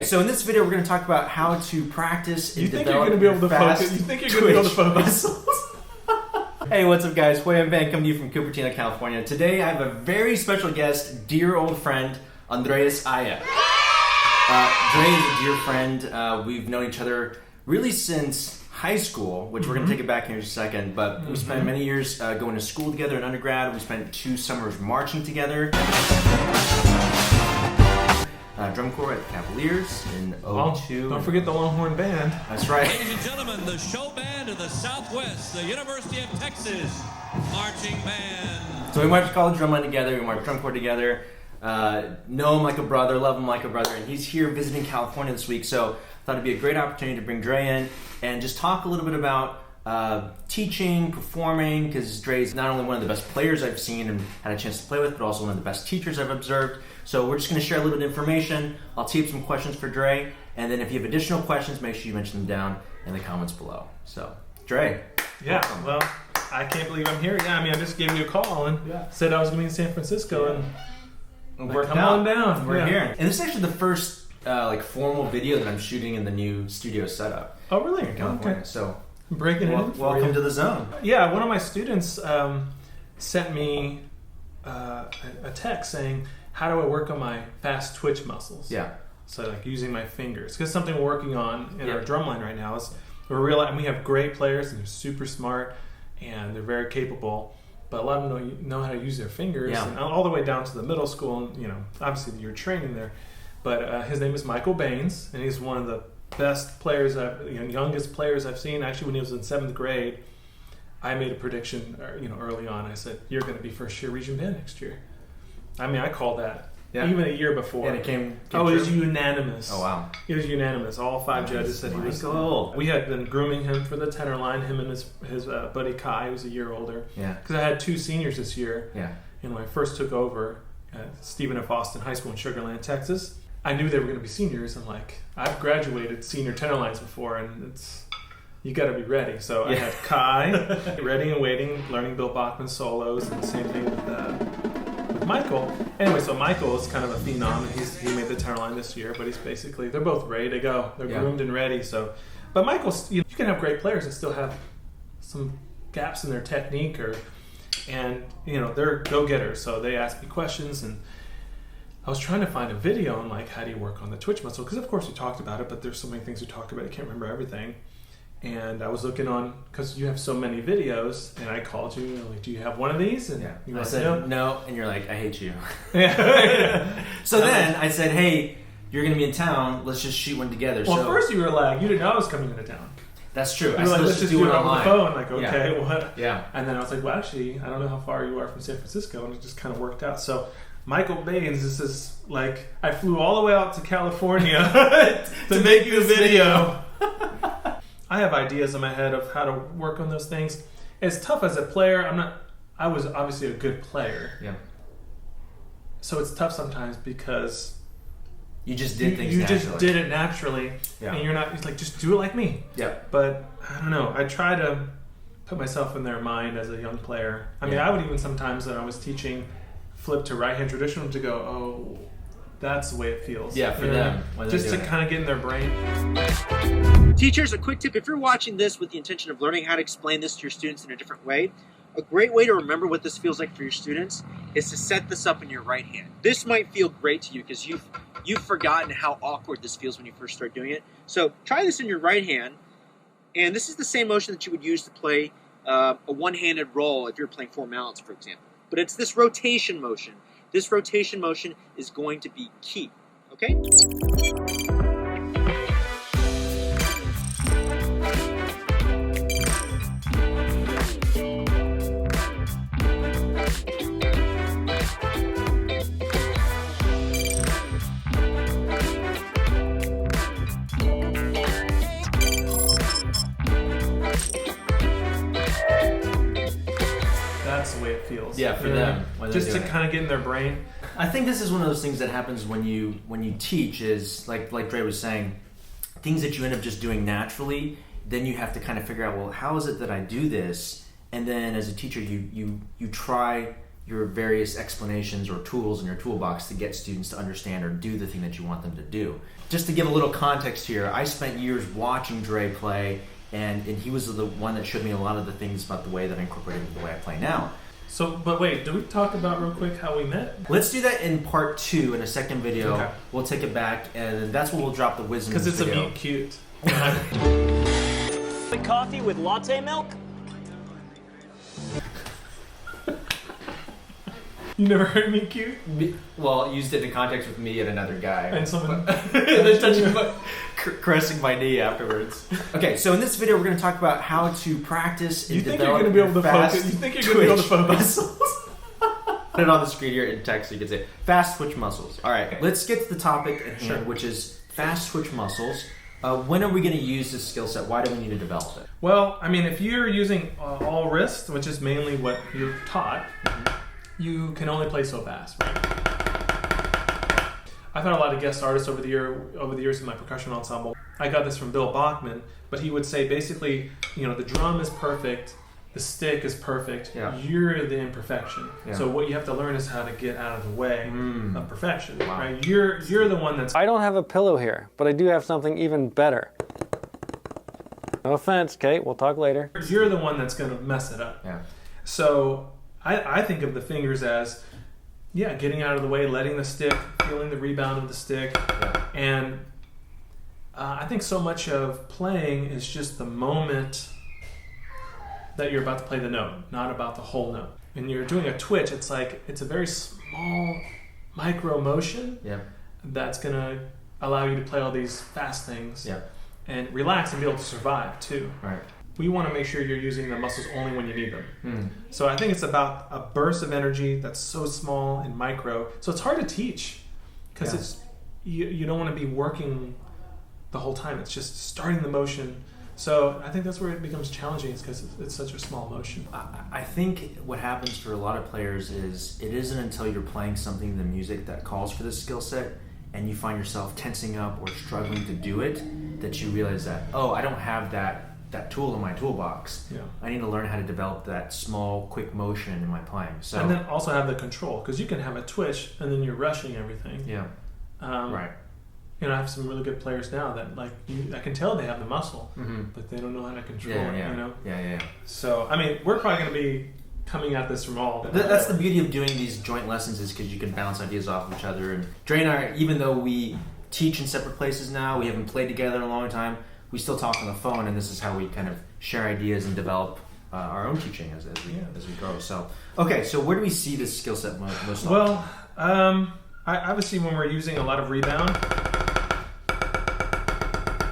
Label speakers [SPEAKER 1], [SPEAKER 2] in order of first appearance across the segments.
[SPEAKER 1] So in this video, we're going to talk about how to practice and
[SPEAKER 2] develop your fast
[SPEAKER 1] You
[SPEAKER 2] think you're going to be able to focus?
[SPEAKER 1] Hey, what's up, guys? Huei-Yuan coming to you from Cupertino, California. Today, I have a very special guest, dear old friend, Andres Aya. Dre is a dear friend. We've known each other really since high school, which we're going to take it back here in a second. But we spent many years going to school together in undergrad. We spent 2 summers marching together. Drum corps at the Cavaliers in 2002.
[SPEAKER 2] Don't forget the Longhorn Band.
[SPEAKER 1] That's right.
[SPEAKER 3] Ladies and gentlemen, the show band of the Southwest, the University of Texas Marching Band.
[SPEAKER 1] So we marched college drumline together, we marched drum corps together, know him like a brother, love him like a brother, and he's here visiting California this week, so I thought it'd be a great opportunity to bring Dre in and just talk a little bit about teaching, performing, because Dre's not only one of the best players I've seen and had a chance to play with, but also one of the best teachers I've observed. So we're just going to share a little bit of information. I'll tee up some questions for Dre, and then if you have additional questions, make sure you mention them down in the comments below. So, Dre.
[SPEAKER 2] Yeah, well, I can't believe I'm here. Yeah, I mean, I just gave you a call and said I was going to be in San Francisco, and
[SPEAKER 1] Worked
[SPEAKER 2] come
[SPEAKER 1] out.
[SPEAKER 2] on down.
[SPEAKER 1] We're here. And this is actually the first formal video that I'm shooting in the new studio setup.
[SPEAKER 2] Oh, really?
[SPEAKER 1] In California.
[SPEAKER 2] Okay.
[SPEAKER 1] So,
[SPEAKER 2] Breaking it in for
[SPEAKER 1] welcome
[SPEAKER 2] you.
[SPEAKER 1] to the zone.
[SPEAKER 2] Yeah, one of my students sent me a text saying, how do I work on my fast twitch muscles?
[SPEAKER 1] Yeah.
[SPEAKER 2] So like using my fingers. Because something we're working on in our drumline right now is we have great players and they're super smart and they're very capable, but a lot of them know how to use their fingers, and all the way down to the middle school, and obviously you're training there. But his name is Michael Baines, and he's one of the best players, youngest players I've seen. Actually, when he was in 7th grade, I made a prediction, early on. I said, "You're going to be first year region band next year." I mean, I called that even a year before.
[SPEAKER 1] And it came
[SPEAKER 2] it was unanimous.
[SPEAKER 1] Oh, wow.
[SPEAKER 2] It was unanimous. All 5 judges said he was
[SPEAKER 1] cool.
[SPEAKER 2] We had been grooming him for the tenor line, him and his buddy Kai, who's a year older.
[SPEAKER 1] Yeah.
[SPEAKER 2] Because I had 2 seniors this year.
[SPEAKER 1] Yeah.
[SPEAKER 2] And when I first took over at Stephen F. Austin High School in Sugar Land, Texas, I knew they were going to be seniors. I'm like, I've graduated senior tenor lines before, and you got to be ready. So I had Kai, ready and waiting, learning Bill Bachman solos, and the same thing with Michael. Anyway, so Michael is kind of a phenom, and he made the tenor line this year, but they're both ready to go. They're groomed and ready. So, but Michael's, you can have great players that still have some gaps in their technique, and they're go-getters. So they ask me questions, and I was trying to find a video on like how do you work on the twitch muscle, because of course we talked about it, but there's so many things we talked about, I can't remember everything. And I was looking on, because you have so many videos, and I called you, like, do you have one of these? And
[SPEAKER 1] I said no, and you're like, I hate you.
[SPEAKER 2] Yeah.
[SPEAKER 1] So then I said, hey, you're going to be in town, let's just shoot one together.
[SPEAKER 2] Well, first you were like, you didn't know I was coming into town.
[SPEAKER 1] That's true.
[SPEAKER 2] I said, let's just do it over the phone. Like, okay, what?
[SPEAKER 1] Yeah.
[SPEAKER 2] And then I was like, well, actually, I don't know how far you are from San Francisco, and it just kind of worked out. So Michael Baines, this is like, I flew all the way out to California to make you a video. I have ideas in my head of how to work on those things. It's tough as a player. I was obviously a good player.
[SPEAKER 1] Yeah. So
[SPEAKER 2] it's tough sometimes because
[SPEAKER 1] you just did things
[SPEAKER 2] you
[SPEAKER 1] naturally.
[SPEAKER 2] just did it naturally.
[SPEAKER 1] Yeah.
[SPEAKER 2] And it's like, just do it like me.
[SPEAKER 1] Yeah.
[SPEAKER 2] But I don't know. I try to put myself in their mind as a young player. I mean, I would even sometimes when I was teaching flip to right-hand traditional to go, oh, that's the way it feels.
[SPEAKER 1] Yeah, for them.
[SPEAKER 2] Just to kind of get in their brain.
[SPEAKER 4] Teachers, a quick tip. If you're watching this with the intention of learning how to explain this to your students in a different way, a great way to remember what this feels like for your students is to set this up in your right hand. This might feel great to you because you've forgotten how awkward this feels when you first start doing it. So try this in your right hand, and this is the same motion that you would use to play a one-handed roll if you're playing 4 mallets, for example. But it's this rotation motion. This rotation motion is going to be key, okay?
[SPEAKER 2] That's the way it feels.
[SPEAKER 1] Yeah, for them.
[SPEAKER 2] Just to kind of get in their brain.
[SPEAKER 1] I think this is one of those things that happens when you teach is, like Dre was saying, things that you end up just doing naturally, then you have to kind of figure out, well, how is it that I do this? And then as a teacher, you try your various explanations or tools in your toolbox to get students to understand or do the thing that you want them to do. Just to give a little context here, I spent years watching Dre play, and he was the one that showed me a lot of the things about the way that I incorporated into the way I play now.
[SPEAKER 2] So, but wait, do we talk about real quick how we met?
[SPEAKER 1] Let's do that in part 2 in a second video.
[SPEAKER 2] Okay.
[SPEAKER 1] We'll take it back, and that's when we'll drop the wisdom.
[SPEAKER 2] Because it's
[SPEAKER 1] video.
[SPEAKER 2] a meet cute.
[SPEAKER 5] Coffee with latte milk?
[SPEAKER 2] You never heard meet cute?
[SPEAKER 1] Well, used it in context with me and another guy.
[SPEAKER 2] And someone
[SPEAKER 1] and then touching caressing my knee afterwards. Okay, so in this video we're going to talk about how to practice and
[SPEAKER 2] you think you're
[SPEAKER 1] develop
[SPEAKER 2] going to be able to
[SPEAKER 1] fast
[SPEAKER 2] focus? You think you're going to be able to focus?
[SPEAKER 1] Put it on the screen here in text so you can say fast twitch muscles. All right, let's get to the topic at hand, which is fast twitch muscles. When are we going to use this skill set? Why do we need to develop it?
[SPEAKER 2] Well, I mean, if you're using all wrist, which is mainly what you're taught, you can only play so fast, right? I've had a lot of guest artists over the years in my percussion ensemble. I got this from Bill Bachman, but he would say basically, the drum is perfect, the stick is perfect, you're the imperfection. So what you have to learn is how to get out of the way of perfection, right? You're the one that's...
[SPEAKER 6] I don't have a pillow here, but I do have something even better. No offense, Kate, we'll talk later.
[SPEAKER 2] You're the one that's going to mess it up.
[SPEAKER 1] Yeah.
[SPEAKER 2] So I think of the fingers as, getting out of the way, letting the stick, feeling the rebound of the stick.
[SPEAKER 1] Yeah.
[SPEAKER 2] And I think so much of playing is just the moment that you're about to play the note, not about the whole note. When you're doing a twitch, it's like, it's a very small micro motion that's going to allow you to play all these fast things and relax and be able to survive too.
[SPEAKER 1] Right.
[SPEAKER 2] We want to make sure you're using the muscles only when you need them. So I think it's about a burst of energy that's so small and micro. So it's hard to teach because it's you don't want to be working the whole time. It's just starting the motion. So I think that's where it becomes challenging, is because it's such a small motion.
[SPEAKER 1] I think what happens for a lot of players is it isn't until you're playing something in the music that calls for this skill set and you find yourself tensing up or struggling to do it that you realize that, I don't have that tool in my toolbox. I need to learn how to develop that small, quick motion in my playing. So,
[SPEAKER 2] and then also have the control, because you can have a twitch and then you're rushing everything.
[SPEAKER 1] Right.
[SPEAKER 2] I have some really good players now that I can tell they have the muscle, but they don't know how to control it.
[SPEAKER 1] Yeah.
[SPEAKER 2] So I mean, we're probably going to be coming at this from all.
[SPEAKER 1] That's the beauty of doing these joint lessons, is because you can bounce ideas off of each other. And Dre and I, even though we teach in separate places now, we haven't played together in a long time, we still talk on the phone, and this is how we kind of share ideas and develop our own teaching as we grow. So, okay, so where do we see this skill set most often?
[SPEAKER 2] Well, I obviously when we're using a lot of rebound,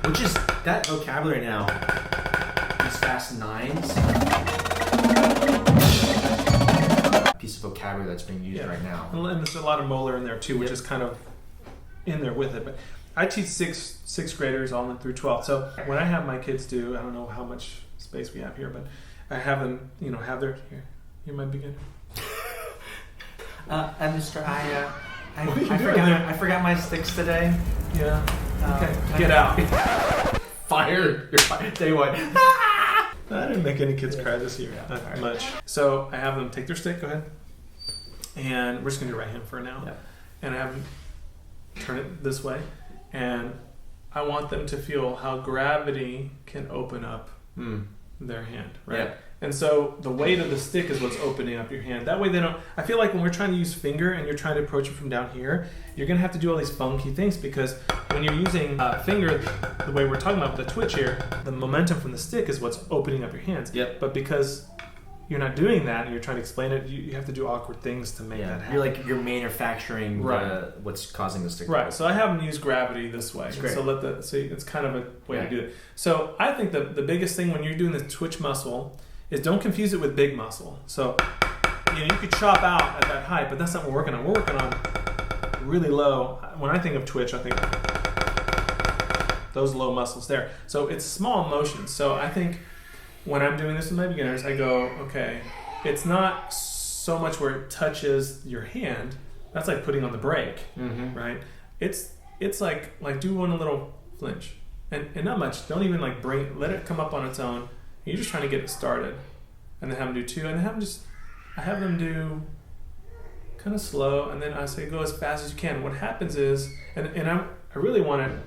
[SPEAKER 1] which is that vocabulary now, these fast nines, piece of vocabulary that's being used right now.
[SPEAKER 2] And there's a lot of molar in there too, which is kind of in there with it. But I teach sixth graders all the way through 12th. So when I have my kids do, I don't know how much space we have here, but I have them, have their you're my beginner.
[SPEAKER 1] Mr. I forgot my sticks today.
[SPEAKER 2] Yeah. Okay. Get out.
[SPEAKER 1] Fired. You're fired. Day one.
[SPEAKER 2] I didn't make any kids cry this year. Not much. So I have them take their stick. Go ahead. And we're just gonna do right hand for now.
[SPEAKER 1] Yeah.
[SPEAKER 2] And I have them turn it this way. And I want them to feel how gravity can open up their hand, right?
[SPEAKER 1] Yeah.
[SPEAKER 2] And so the weight of the stick is what's opening up your hand. That way they don't... I feel like when we're trying to use finger and you're trying to approach it from down here, you're going to have to do all these funky things, because when you're using finger, the way we're talking about with the twitch here, the momentum from the stick is what's opening up your hands.
[SPEAKER 1] Yep.
[SPEAKER 2] But because you're not doing that and you're trying to explain it, you have to do awkward things to make that happen.
[SPEAKER 1] You're manufacturing what's causing the stick.
[SPEAKER 2] Right. So I have them use gravity this way.
[SPEAKER 1] That's great.
[SPEAKER 2] So it's kind of a way to do it. So I think the biggest thing when you're doing the twitch muscle is don't confuse it with big muscle. So you could chop out at that height, but that's not what we're working on. We're working on really low. When I think of twitch, I think those low muscles there. So it's small motions. So I think when I'm doing this with my beginners, I go, okay, it's not so much where it touches your hand. That's like putting on the brake, right? It's like do one little flinch, and not much. Don't even let it come up on its own. You're just trying to get it started, and then have them do two, and I have them do kind of slow, and then I say go as fast as you can. What happens is, and I really want it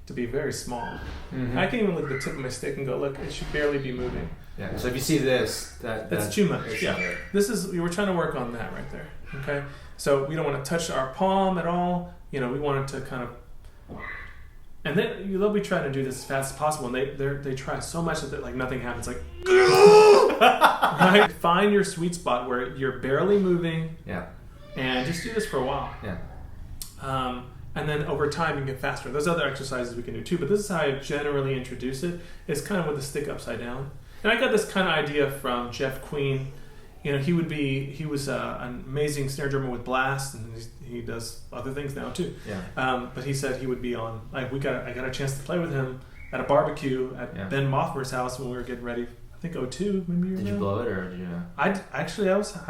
[SPEAKER 2] to be very small.
[SPEAKER 1] Mm-hmm.
[SPEAKER 2] I can even look at the tip of my stick and go, look, it should barely be moving.
[SPEAKER 1] Yeah. So if you see this, that's
[SPEAKER 2] too much. Yeah. This is, we're trying to work on that right there. Okay. So we don't want to touch our palm at all. You know, we want it to kind of, and then they'll be trying to do this as fast as possible, and they try so much that like nothing happens. Like, right? Find your sweet spot where you're barely moving.
[SPEAKER 1] Yeah.
[SPEAKER 2] And just do this for a while.
[SPEAKER 1] Yeah.
[SPEAKER 2] And then over time you get faster. There's other exercises we can do too, but this is how I generally introduce it. It's kind of with the stick upside down. And I got this kind of idea from Jeff Queen. You know, he was an amazing snare drummer with Blast, and he does other things now too.
[SPEAKER 1] Yeah.
[SPEAKER 2] But he said he would be on, like, I got a chance to play with him at a barbecue at Ben Mothmer's house when we were getting ready. I think 02, maybe.
[SPEAKER 1] Did you blow it or did you?
[SPEAKER 2] I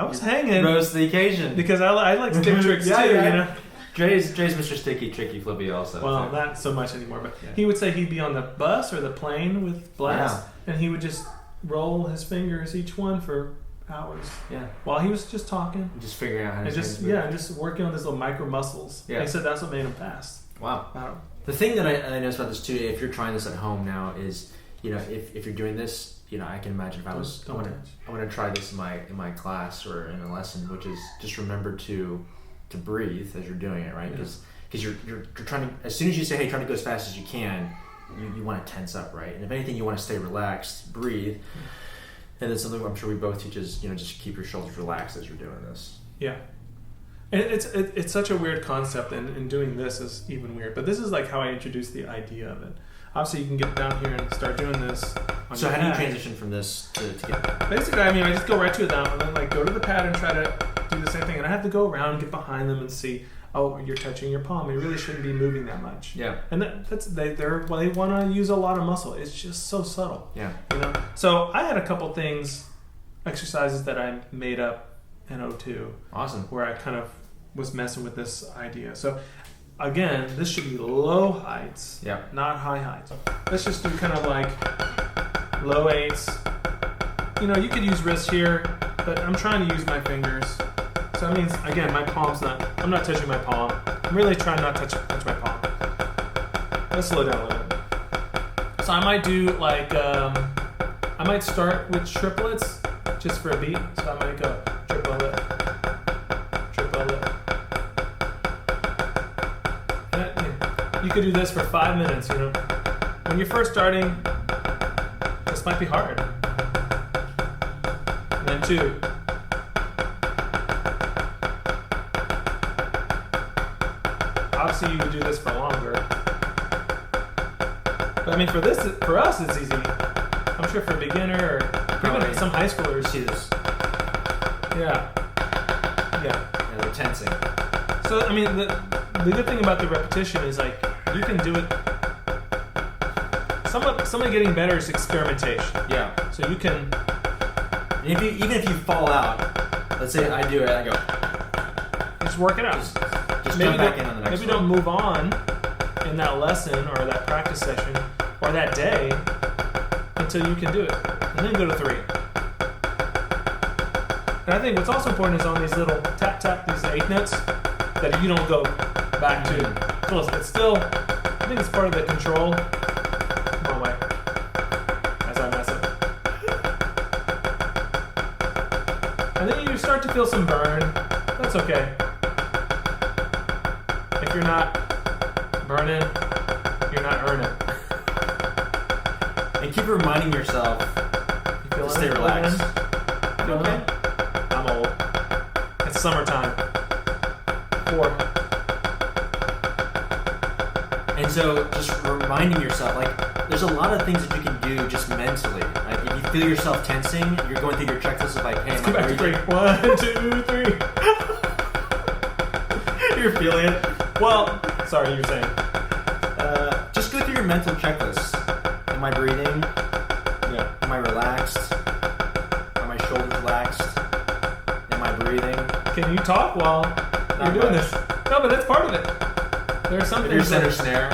[SPEAKER 2] was hanging.
[SPEAKER 1] Rose to the occasion.
[SPEAKER 2] Because I like stick tricks too, you know.
[SPEAKER 1] Dre's Mr. Sticky, Tricky, Flippy also.
[SPEAKER 2] Well, not so much anymore, but he would say he'd be on the bus or the plane with Blast, and he would just roll his fingers, each one for hours.
[SPEAKER 1] Yeah.
[SPEAKER 2] While he was just talking.
[SPEAKER 1] Just figuring out how to
[SPEAKER 2] just working on his little micro muscles.
[SPEAKER 1] Yeah.
[SPEAKER 2] And he said that's what made him fast.
[SPEAKER 1] Wow. The thing that I noticed about this too, if you're trying this at home now, is, you know, if you're doing this, you know, I can imagine if I want to try this in my class or in a lesson, which is just remember to breathe as you're doing it, right? Because you're trying to, as soon as you say, hey, try to go as fast as you can, you want to tense up, right? And if anything, you want to stay relaxed, breathe. And that's something I'm sure we both teach is, you know, just keep your shoulders relaxed as you're doing this.
[SPEAKER 2] Yeah. And it's such a weird concept, and doing this is even weird. But this is like how I introduced the idea of it. Obviously, you can get down here and start doing this.
[SPEAKER 1] So how do you transition from this to get?
[SPEAKER 2] Basically, I mean, I just go right to it now, and then like go to the pad and try to do the same thing. And I have to go around, get behind them, and see. Oh, you're touching your palm. You really shouldn't be moving that much.
[SPEAKER 1] Yeah.
[SPEAKER 2] And they want to use a lot of muscle. It's just so subtle.
[SPEAKER 1] Yeah.
[SPEAKER 2] You know. So I had a couple exercises that I made up in 02.
[SPEAKER 1] Awesome.
[SPEAKER 2] Where I kind of was messing with this idea. So again, this should be low heights.
[SPEAKER 1] Yeah.
[SPEAKER 2] Not high heights. Let's just do kind of like low eights. You know, you could use wrist here, but I'm trying to use my fingers. So that means, again, I'm not touching my palm. I'm really trying not to touch my palm. Let's slow down a little bit. So I might do like, I might start with triplets just for a beat. So I might go triplet. You could do this for 5 minutes, you know. When you're first starting, this might be hard. And then 2. Obviously, you would do this for longer. But I mean, for us, it's easy. I'm sure for a beginner or even some high schoolers.
[SPEAKER 1] See this?
[SPEAKER 2] Yeah.
[SPEAKER 1] Yeah, they're tensing.
[SPEAKER 2] So I mean, the good thing about the repetition is like you can do it. Some of getting better is experimentation.
[SPEAKER 1] Yeah.
[SPEAKER 2] So you can.
[SPEAKER 1] And even if you fall out, let's say I do it, I go.
[SPEAKER 2] Just work it out.
[SPEAKER 1] Just jump back in on the next
[SPEAKER 2] maybe don't move on in that lesson or that practice session or that day until you can do it, and then go to 3. And I think what's also important is on these little tap, these 8 notes, that you don't go back to. So it's still, I think it's part of the control. Come on, wait. As I mess up. And then you start to feel some burn. That's okay. If you're not burning, you're not earning.
[SPEAKER 1] And keep reminding yourself to stay relaxed.
[SPEAKER 2] Okay. I'm old. It's summertime. 4.
[SPEAKER 1] And so just reminding yourself, like, there's a lot of things that you can do just mentally. Like, if you feel yourself tensing, you're going through your checklist of like, hey,
[SPEAKER 2] let's go back to 3. 1, 2, 3.
[SPEAKER 1] You're feeling it.
[SPEAKER 2] Well, sorry, you were saying.
[SPEAKER 1] Just go through your mental checklist. Am I breathing?
[SPEAKER 2] Yeah.
[SPEAKER 1] Am I relaxed? Are my shoulders relaxed? Am I breathing?
[SPEAKER 2] Can you talk while you're doing this? No, but that's part of it. There's some
[SPEAKER 1] Your
[SPEAKER 2] things
[SPEAKER 1] center
[SPEAKER 2] like,
[SPEAKER 1] snare.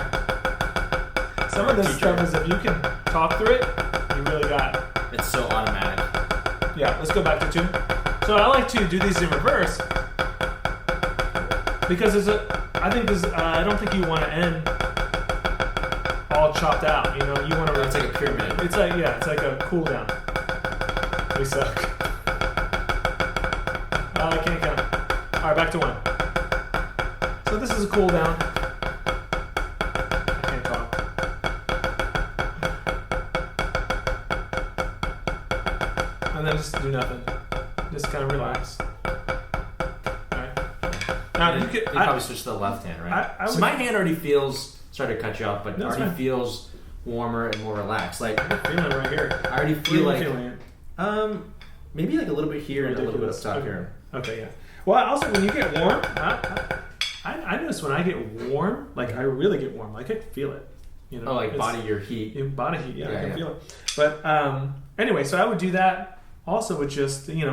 [SPEAKER 2] some of this stuff is if you can talk through it, you really got it.
[SPEAKER 1] It's so automatic.
[SPEAKER 2] Yeah, let's go back to 2. So I like to do these in reverse. Because I don't think you want to end all chopped out. You know, you want to.
[SPEAKER 1] It's like a pyramid.
[SPEAKER 2] It's like a cool down. We suck. I can't count. All right, back to 1. So this is a cool down. I can't talk. And then just do nothing. Just kind of relax. All right. Now
[SPEAKER 1] You probably switch to the left hand, right?
[SPEAKER 2] I
[SPEAKER 1] so
[SPEAKER 2] would-
[SPEAKER 1] my hand already feels. Sorry to cut you off, but
[SPEAKER 2] No, it's
[SPEAKER 1] already
[SPEAKER 2] fine.
[SPEAKER 1] feels warmer and more relaxed. Like
[SPEAKER 2] I'm feeling it right here.
[SPEAKER 1] I already
[SPEAKER 2] Where
[SPEAKER 1] feel
[SPEAKER 2] are you
[SPEAKER 1] like
[SPEAKER 2] feeling it?
[SPEAKER 1] maybe like a little bit here and a little bit up
[SPEAKER 2] Ridiculous.
[SPEAKER 1] top
[SPEAKER 2] Okay.
[SPEAKER 1] here.
[SPEAKER 2] Okay, yeah. Well, also when you get warm, I notice when I get warm, like I really get warm, like I can feel it. You know,
[SPEAKER 1] Oh, like
[SPEAKER 2] it's-
[SPEAKER 1] body your heat.
[SPEAKER 2] in body heat, yeah, I
[SPEAKER 1] Yeah,
[SPEAKER 2] can
[SPEAKER 1] yeah.
[SPEAKER 2] feel it. But anyway, so I would do that also with just in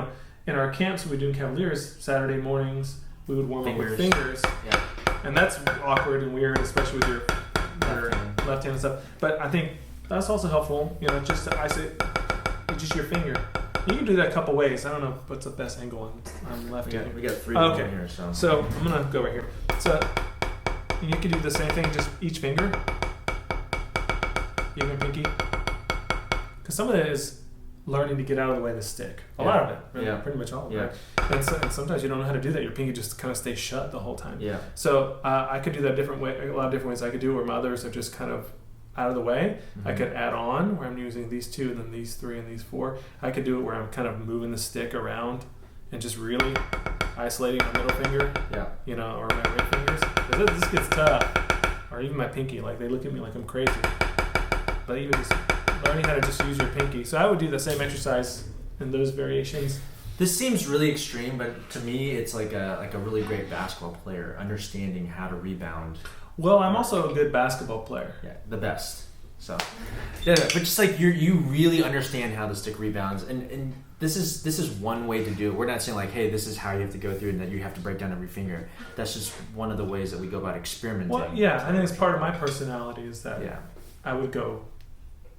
[SPEAKER 2] our camps we do in Cavaliers Saturday mornings we would warm up with fingers,
[SPEAKER 1] Yeah.
[SPEAKER 2] and that's awkward and weird, especially with your
[SPEAKER 1] hand.
[SPEAKER 2] left hand and stuff. But I think that's also helpful. You know, just to isolate just your finger. You can do that a couple ways. I don't know what's the best angle on left hand.
[SPEAKER 1] We got 3
[SPEAKER 2] Okay.
[SPEAKER 1] in here, so.
[SPEAKER 2] So I'm gonna go right here. So you can do the same thing, just each finger, even pinky. Because some of it is learning to get out of the way of the stick. A lot of it, really,
[SPEAKER 1] Yeah.
[SPEAKER 2] pretty much all of
[SPEAKER 1] Yeah.
[SPEAKER 2] it. And sometimes you don't know how to do that. Your pinky just kind of stays shut the whole time.
[SPEAKER 1] Yeah.
[SPEAKER 2] So I could do that different way. A lot of different ways I could do it. Where my others are just kind of out of the way. I could add on where I'm using these 2 and then these 3 and these 4. I could do it where I'm kind of moving the stick around and just really isolating my middle finger,
[SPEAKER 1] Yeah.
[SPEAKER 2] or my ring fingers. 'Cause this gets tough. Or even my pinky. Like they look at me like I'm crazy. But even just learning how to just use your pinky. So I would do the same exercise in those variations.
[SPEAKER 1] This seems really extreme, but to me, it's like a really great basketball player understanding how to rebound.
[SPEAKER 2] Well, I'm also a good basketball player.
[SPEAKER 1] Yeah, the best. So, yeah, but just like you really understand how the stick rebounds, and this is one way to do it. We're not saying like, hey, this is how you have to go through, and that you have to break down every finger. That's just one of the ways that we go about experimenting.
[SPEAKER 2] Well, yeah, I think it's part of my personality is that
[SPEAKER 1] Yeah,
[SPEAKER 2] I would go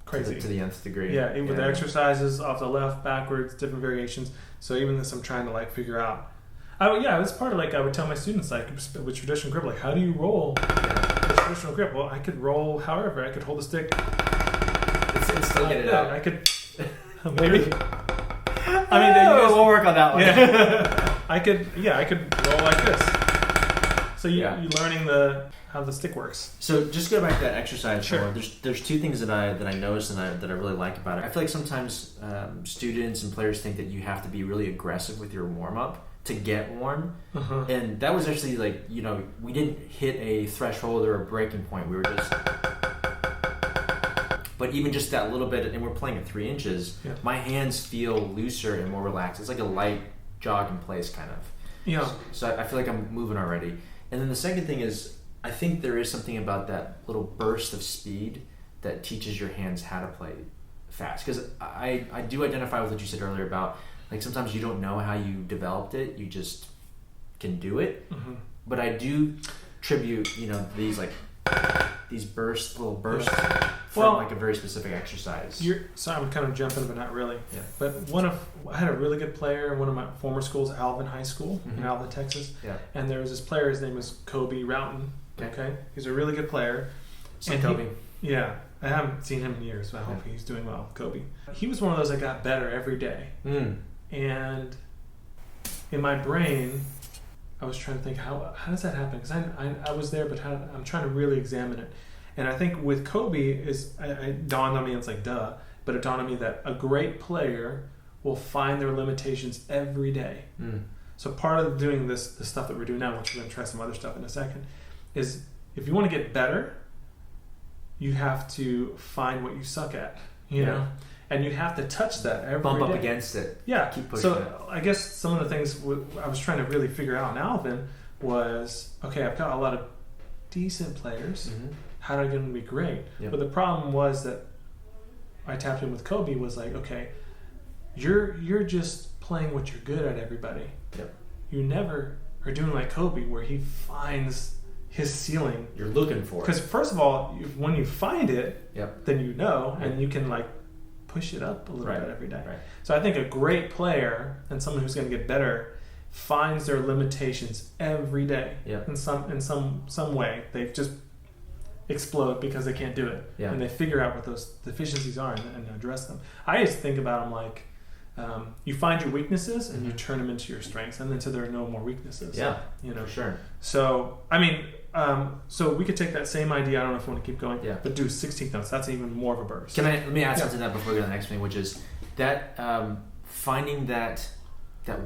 [SPEAKER 2] crazy.
[SPEAKER 1] to the nth degree.
[SPEAKER 2] Yeah, even with the exercises off the left, backwards, different variations. So even this, I'm trying to like figure out. It's part of like I would tell my students like with traditional grip, like how do you roll the traditional grip? Well, I could roll however. I could hold the stick.
[SPEAKER 1] It's still get it out.
[SPEAKER 2] I could maybe. I mean,
[SPEAKER 1] we'll work on that one.
[SPEAKER 2] yeah. I could roll like this. So you learning how the stick works.
[SPEAKER 1] So just go back to that exercise.
[SPEAKER 2] Sure.
[SPEAKER 1] There's 2 things that I noticed and that I really like about it. I feel like sometimes students and players think that you have to be really aggressive with your warm up to get warm, and that was actually like we didn't hit a threshold or a breaking point. We were just. But even just that little bit, and we're playing at 3 inches, my hands feel looser and more relaxed. It's like a light jog in place kind of.
[SPEAKER 2] Yeah.
[SPEAKER 1] So I feel like I'm moving already. And then the second thing is, I think there is something about that little burst of speed that teaches your hands how to play fast. Because I do identify with what you said earlier about, like, sometimes you don't know how you developed it, you just can do it.
[SPEAKER 2] Mm-hmm.
[SPEAKER 1] But I do tribute, these little bursts from like a very specific exercise.
[SPEAKER 2] So I'm kind of jumping, but not really.
[SPEAKER 1] Yeah.
[SPEAKER 2] But I had a really good player in one of my former schools, Alvin High School in Alvin, Texas.
[SPEAKER 1] Yeah.
[SPEAKER 2] And there was this player. His name was Kobe Roughton. Okay. He's a really good player.
[SPEAKER 1] And Kobe.
[SPEAKER 2] Yeah. I haven't seen him in years, but I hope he's doing well. Kobe. He was one of those that got better every day. And in my brain, I was trying to think, how does that happen? Because I was there, but I'm trying to really examine it. And I think with Kobe, it dawned on me, it's like, duh, but it dawned on me that a great player will find their limitations every day. So part of doing the stuff that we're doing now, which we're going to try some other stuff in a second, is if you want to get better, you have to find what you suck at, you know? And you have to touch that every
[SPEAKER 1] Bump up
[SPEAKER 2] day.
[SPEAKER 1] against it.
[SPEAKER 2] Yeah.
[SPEAKER 1] Keep pushing it.
[SPEAKER 2] I guess some of the things I was trying to really figure out in Alvin was, okay, I've got a lot of decent players. How do I get them to be great?
[SPEAKER 1] Yep.
[SPEAKER 2] But the problem was that I tapped in with Kobe was like, okay, you're just playing what you're good at, everybody.
[SPEAKER 1] Yep.
[SPEAKER 2] You never are doing like Kobe where he finds his ceiling.
[SPEAKER 1] You're looking for it.
[SPEAKER 2] Because first of all, when you find it, then you know, and you can like push it up a little bit every day.
[SPEAKER 1] Right.
[SPEAKER 2] So I think a great player and someone who's going to get better finds their limitations every day.
[SPEAKER 1] Yeah.
[SPEAKER 2] In some way, they just explode because they can't do it.
[SPEAKER 1] Yeah.
[SPEAKER 2] And they figure out what those deficiencies are and address them. I just think about them like you find your weaknesses and you turn them into your strengths, and then so there are no more weaknesses.
[SPEAKER 1] Yeah,
[SPEAKER 2] you know.
[SPEAKER 1] for sure.
[SPEAKER 2] So I mean, so we could take that same idea. I don't know if you want to keep going.
[SPEAKER 1] Yeah.
[SPEAKER 2] But do 16th notes. That's even more of a burst.
[SPEAKER 1] Let me add something to that before we go to the next thing, which is that finding that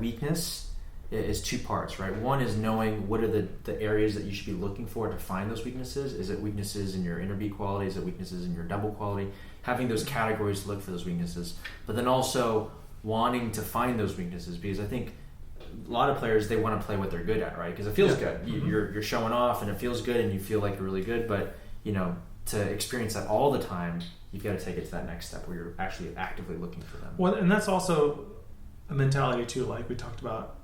[SPEAKER 1] weakness is two parts, right? One is knowing what are the areas that you should be looking for to find those weaknesses. Is it weaknesses in your inner beat quality? Is it weaknesses in your double quality? Having those categories to look for those weaknesses. But then also wanting to find those weaknesses, because I think a lot of players, they want to play what they're good at, right? Because it feels good. You're showing off and it feels good and you feel like you're really good, but you know, to experience that all the time, you've got to take it to that next step where you're actually actively looking for them.
[SPEAKER 2] Well, and that's also a mentality too, like we talked about,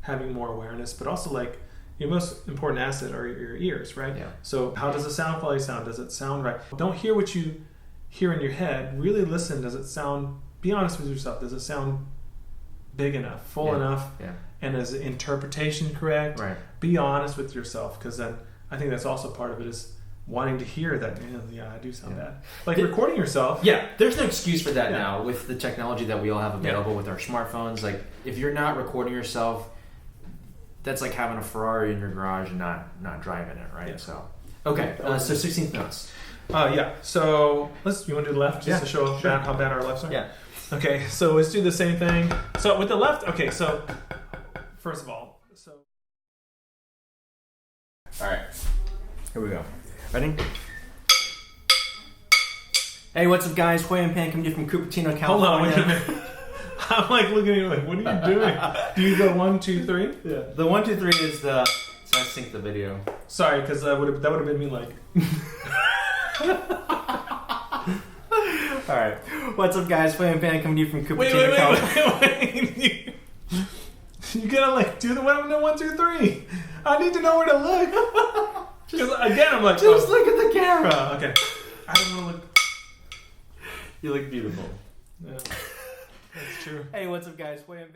[SPEAKER 2] having more awareness, but also like your most important asset are your ears, right?
[SPEAKER 1] Yeah.
[SPEAKER 2] So how does the sound quality sound? Does it sound right? Don't hear what you hear in your head. Really listen. Does it sound, be honest with yourself, does it sound big enough, full enough?
[SPEAKER 1] Yeah.
[SPEAKER 2] And is the interpretation correct?
[SPEAKER 1] Right.
[SPEAKER 2] Be honest with yourself, because then I think that's also part of it, is wanting to hear that, yeah, I do sound bad. Like recording yourself.
[SPEAKER 1] Yeah, there's no excuse for that now with the technology that we all have available with our smartphones. Like, if you're not recording yourself, that's like having a Ferrari in your garage and not driving it, right? Yeah. So, okay, so 16th notes.
[SPEAKER 2] Yeah. So you want to do the left just to show how bad our lefts are?
[SPEAKER 1] Yeah.
[SPEAKER 2] Okay. So let's do the same thing. So with the left. Okay. So first of all,
[SPEAKER 1] All right. Here we go. Ready? Hey, what's up, guys? Huei-Yuan coming to you from Cupertino, California.
[SPEAKER 2] Hold on, wait a minute. I'm like looking at you like, what are you doing? Do you go 1, 2, 3?
[SPEAKER 1] Yeah. The 1, 2, 3 is the. So I sync the video.
[SPEAKER 2] Sorry, because that would have been me like.
[SPEAKER 1] All right. What's up, guys? Huei-Yuan coming to you from Cupertino, California.
[SPEAKER 2] Wait. You gotta like do the 1, 2, 3. I need to know where to look. Because again, I'm like,
[SPEAKER 1] just look at the camera.
[SPEAKER 2] Okay. I don't want to look.
[SPEAKER 1] You look beautiful.
[SPEAKER 2] Yeah. That's true.
[SPEAKER 1] Hey, what's up, guys? Huei-Yuan.